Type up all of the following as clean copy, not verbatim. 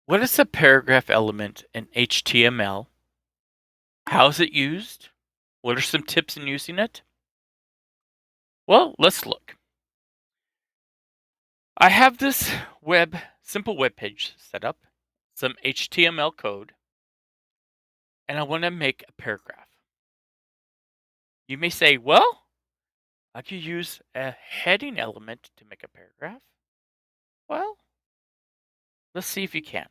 What is a paragraph element in HTML? How is it used? What are some tips in using it? Well, let's look. I have this simple web page set up, some HTML code, and I want to make a paragraph. You may say, well, I could use a heading element to make a paragraph. Well, let's see if you can.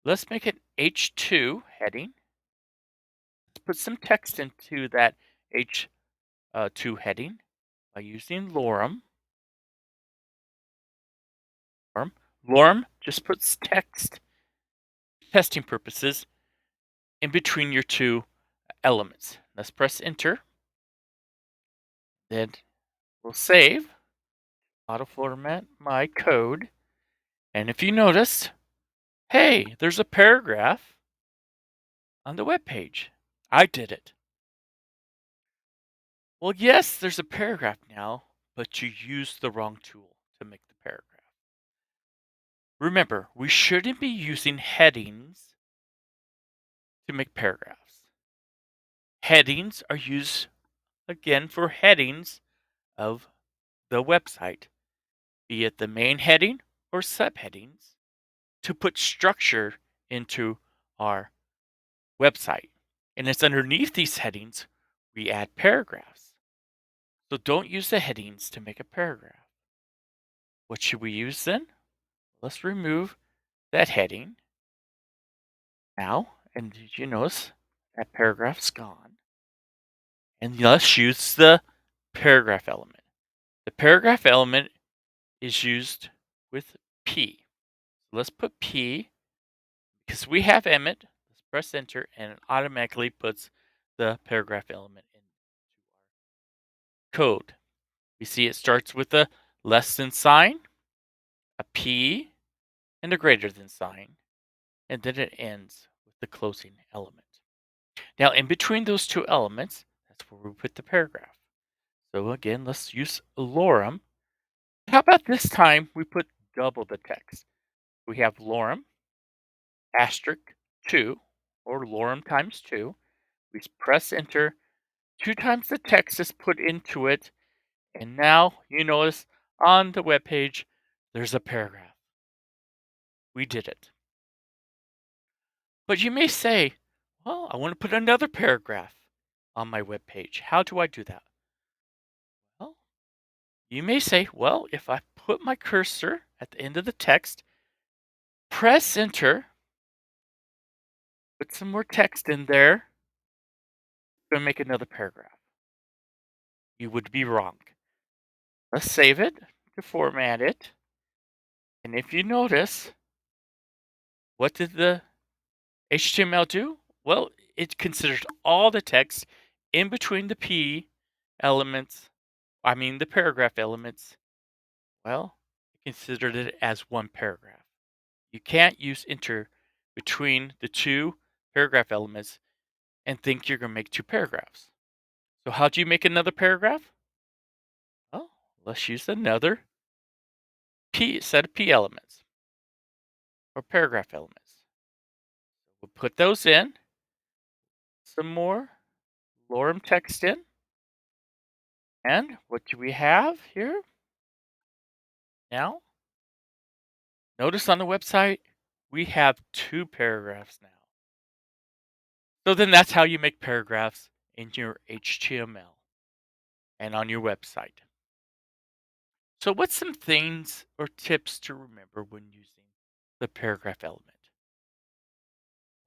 Let's make an H2 heading. Let's put some text into that H2 heading by using Lorem. Lorem just puts text, testing purposes, in between your two elements. Let's press enter. Then we'll save, auto format my code. And if you notice, hey, there's a paragraph on the web page. I did it. Well, yes, there's a paragraph now, but you used the wrong tool to make the paragraph. Remember, we shouldn't be using headings to make paragraphs. Headings are used, again, for headings of the website, be it the main heading or subheadings, to put structure into our website. And it's underneath these headings we add paragraphs. So don't use the headings to make a paragraph. What should we use then? Let's remove that heading now. And did you notice that paragraph's gone? And let's use the paragraph element. The paragraph element is used with P. Let's put P because we have Emmet. Let's press enter and it automatically puts the paragraph element into our code. You see it starts with a less than sign, a P, and a greater than sign, and then it ends with the closing element. Now, in between those two elements, that's where we put the paragraph. So again, let's use lorem. How about this time we put double the text? We have lorem asterisk 2, or lorem times 2. We press enter. 2 times the text is put into it. And now you notice on the web page, there's a paragraph. We did it. But you may say, well, I want to put another paragraph on my web page. How do I do that? Well, you may say, well, if I put my cursor at the end of the text, press enter, put some more text in there, going to make another paragraph. You would be wrong. Let's save it to format it. And if you notice, what did the HTML do? Well, it considers all the text in between the P elements, the paragraph elements. Well, it considered it as one paragraph. You can't use enter between the two paragraph elements and think you're going to make two paragraphs. So how do you make another paragraph? Well, let's use another set of P elements or paragraph elements. We'll put those in, some more lorem text in, and what do we have here? Now, notice on the website, we have two paragraphs now. So then that's how you make paragraphs in your HTML and on your website. So what's some things or tips to remember when using the paragraph element?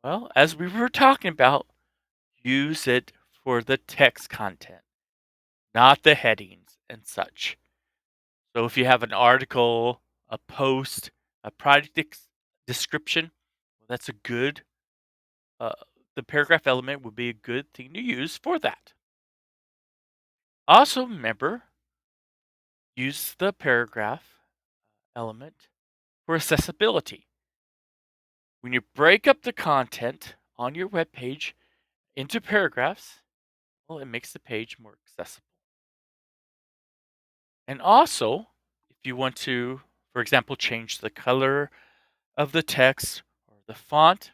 Well, as we were talking about, use it for the text content, not the headings and such. So if you have an article, a post, a product description, well, that's a good, uh, the paragraph element would be a good thing to use for that. Also remember, use the paragraph element for accessibility. When you break up the content on your web page into paragraphs, well, it makes the page more accessible. And also, if you want to, for example, change the color of the text or the font,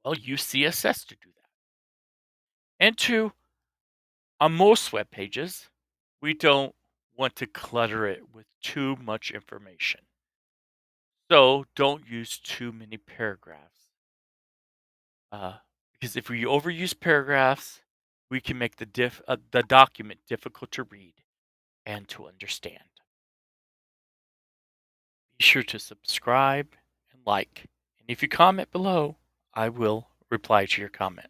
well, use CSS to do that. And two, on most web pages, we don't want to clutter it with too much information. So don't use too many paragraphs. Because if we overuse paragraphs, we can make the document difficult to read and to understand. Be sure to subscribe and like. And if you comment below, I will reply to your comment.